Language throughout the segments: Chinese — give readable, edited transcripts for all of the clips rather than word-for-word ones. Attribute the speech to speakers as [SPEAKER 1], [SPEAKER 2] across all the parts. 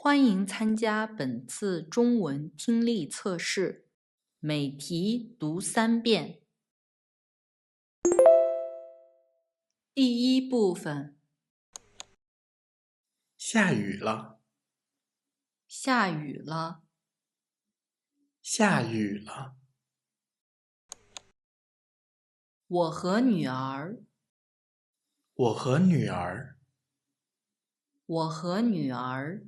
[SPEAKER 1] 欢迎参加本次中文听力测试，每题读3遍。第1部分，
[SPEAKER 2] 下雨了，
[SPEAKER 1] 下雨了，
[SPEAKER 2] 下雨了。
[SPEAKER 1] 我和女儿，
[SPEAKER 2] 我和女儿，
[SPEAKER 1] 我和女儿，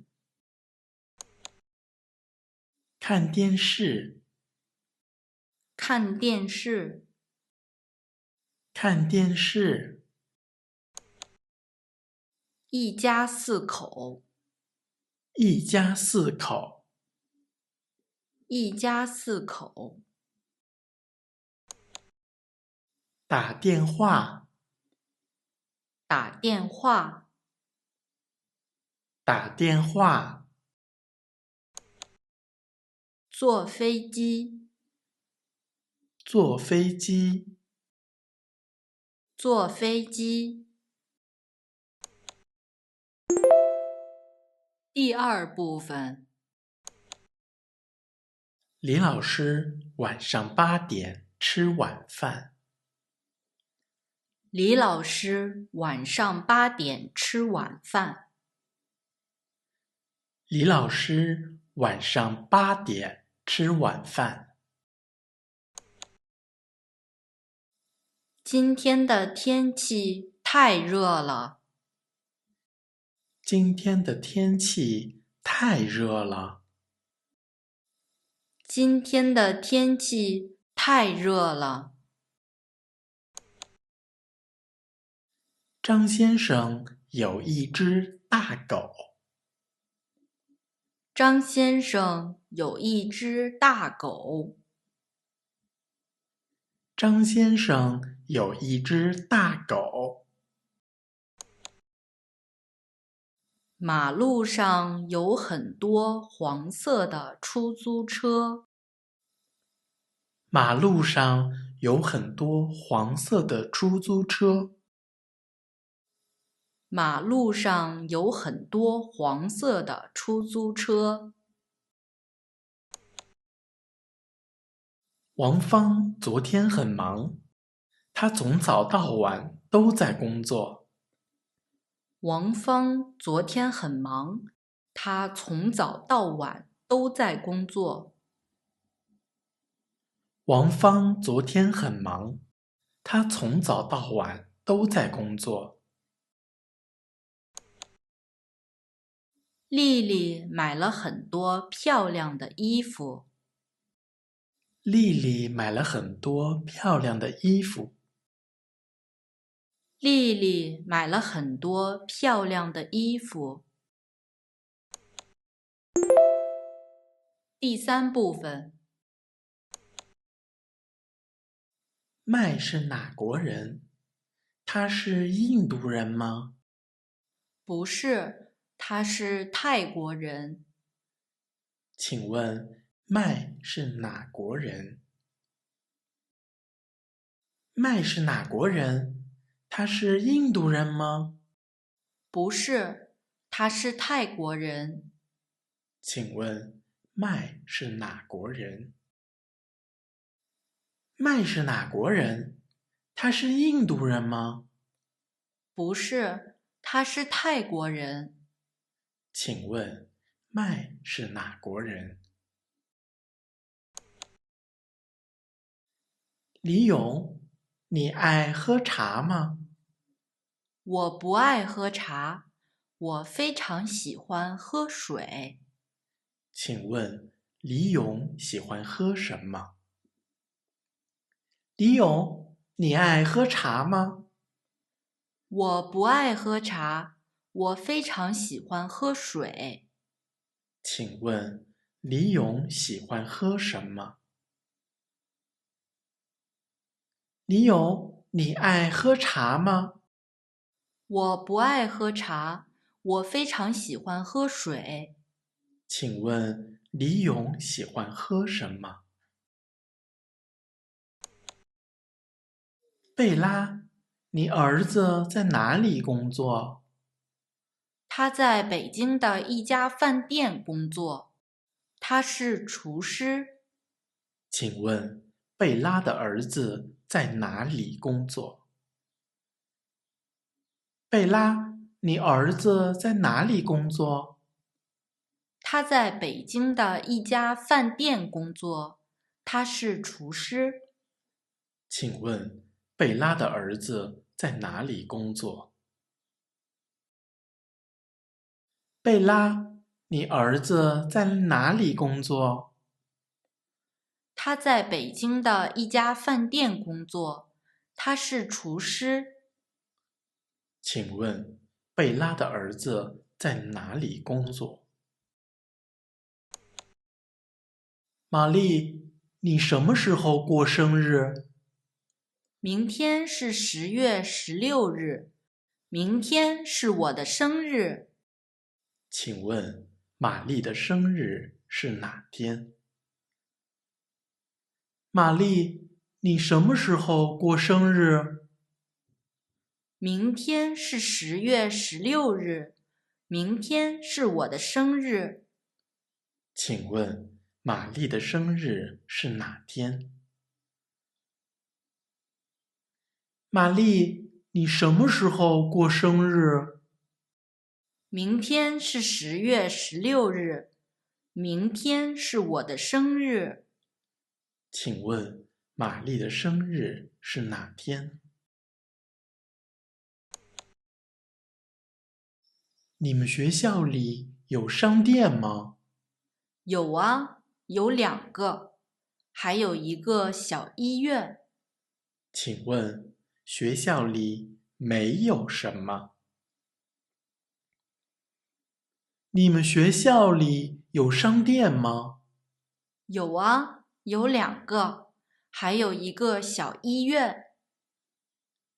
[SPEAKER 2] 看电视，
[SPEAKER 1] 看电视，
[SPEAKER 2] 看电视。
[SPEAKER 1] 一家4口，
[SPEAKER 2] 一家4口，
[SPEAKER 1] 一家4口，
[SPEAKER 2] 打电话，
[SPEAKER 1] 打电话，
[SPEAKER 2] 打电话。
[SPEAKER 1] 坐飞机，
[SPEAKER 2] 坐飞机，
[SPEAKER 1] 坐飞机。第2部分，
[SPEAKER 2] 李老师晚上8点吃晚饭。
[SPEAKER 1] 李老师晚上8点吃晚饭。
[SPEAKER 2] 李老师晚上8点吃晚饭。
[SPEAKER 1] 今天的天气太热了。
[SPEAKER 2] 今天的天气太热了。
[SPEAKER 1] 今天的天气太热了。
[SPEAKER 2] 张先生有一只大狗。
[SPEAKER 1] 张先生有一只大狗。
[SPEAKER 2] 张先生有一只大狗。
[SPEAKER 1] 马路上有很多黄色的出租车。
[SPEAKER 2] 马路上有很多黄色的出租车。
[SPEAKER 1] 马路上有很多黄色的出租车。
[SPEAKER 2] 王芳昨天很忙，她从早到晚都在工作。
[SPEAKER 1] 王芳昨天很忙，她从早到晚都在工作。
[SPEAKER 2] 王芳昨天很忙，她从早到晚都在工作。
[SPEAKER 1] 丽丽买了很多漂亮的衣服。
[SPEAKER 2] 丽丽买了很多漂亮的衣服。
[SPEAKER 1] 丽丽买了很多漂亮的衣服。第3部分，
[SPEAKER 2] 麦是哪国人？他是印度人吗？
[SPEAKER 1] 不是，他是泰国人。
[SPEAKER 2] 请问麦是哪国人？麦是哪国人？他是印度人吗？
[SPEAKER 1] 不是，他是泰国人。
[SPEAKER 2] 请问麦是哪国人？麦是哪国人？他是印度人吗？
[SPEAKER 1] 不是，他是泰国人。
[SPEAKER 2] 请问麦是哪国人？李勇，你爱喝茶吗？
[SPEAKER 1] 我不爱喝茶，我非常喜欢喝水。
[SPEAKER 2] 请问李勇喜欢喝什么？李勇，你爱喝茶吗？
[SPEAKER 1] 我不爱喝茶，我非常喜欢喝水。
[SPEAKER 2] 请问李勇喜欢喝什么？李勇，你爱喝茶吗？
[SPEAKER 1] 我不爱喝茶，我非常喜欢喝水。
[SPEAKER 2] 请问李勇喜欢喝什么？贝拉，你儿子在哪里工作？
[SPEAKER 1] 他在北京的一家饭店工作，他是厨师。
[SPEAKER 2] 请问贝拉的儿子在哪里工作？贝拉，你儿子在哪里工作？
[SPEAKER 1] 他在北京的一家饭店工作，他是厨师。
[SPEAKER 2] 请问贝拉的儿子在哪里工作？贝拉，你儿子在哪里工作？
[SPEAKER 1] 他在北京的一家饭店工作，他是厨师。
[SPEAKER 2] 请问贝拉的儿子在哪里工作？玛丽，你什么时候过生日？
[SPEAKER 1] 明天是10月16日，明天是我的生日。
[SPEAKER 2] 请问玛丽的生日是哪天？玛丽，你什么时候过生日？
[SPEAKER 1] 明天是10月16日，明天是我的生日。
[SPEAKER 2] 请问玛丽的生日是哪天？玛丽，你什么时候过生日？
[SPEAKER 1] 明天是10月16日，明天是我的生日。
[SPEAKER 2] 请问玛丽的生日是哪天？你们学校里有商店吗？
[SPEAKER 1] 有啊，有2个，还有一个小医院。
[SPEAKER 2] 请问学校里没有什么？你们学校里有商店吗？
[SPEAKER 1] 有啊，有2个，还有一个小医院。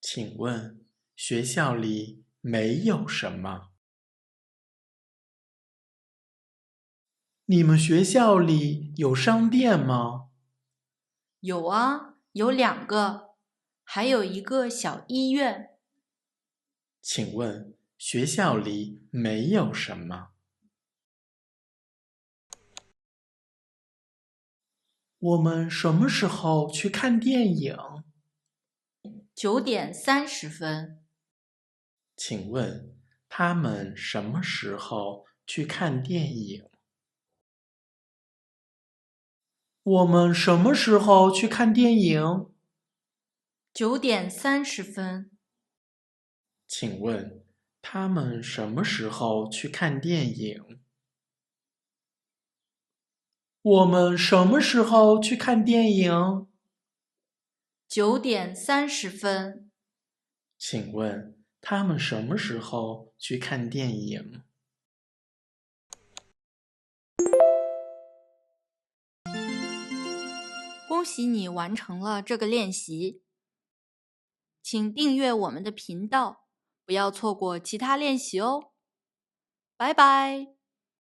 [SPEAKER 2] 请问学校里没有什么？你们学校里有商店吗？
[SPEAKER 1] 有啊，有2个，还有一个小医院。
[SPEAKER 2] 请问学校里没有什么？我们什么时候去看电影
[SPEAKER 1] 9点30分。
[SPEAKER 2] 请问他们什么时候去看电影？我们什么时候去看电影？
[SPEAKER 1] 9点30分。
[SPEAKER 2] 请问他们什么时候去看电影？我们什么时候去看电影？
[SPEAKER 1] 9点30分。
[SPEAKER 2] 请问他们什么时候去看电影？
[SPEAKER 1] 恭喜你完成了这个练习，请订阅我们的频道，不要错过其他练习哦。拜拜。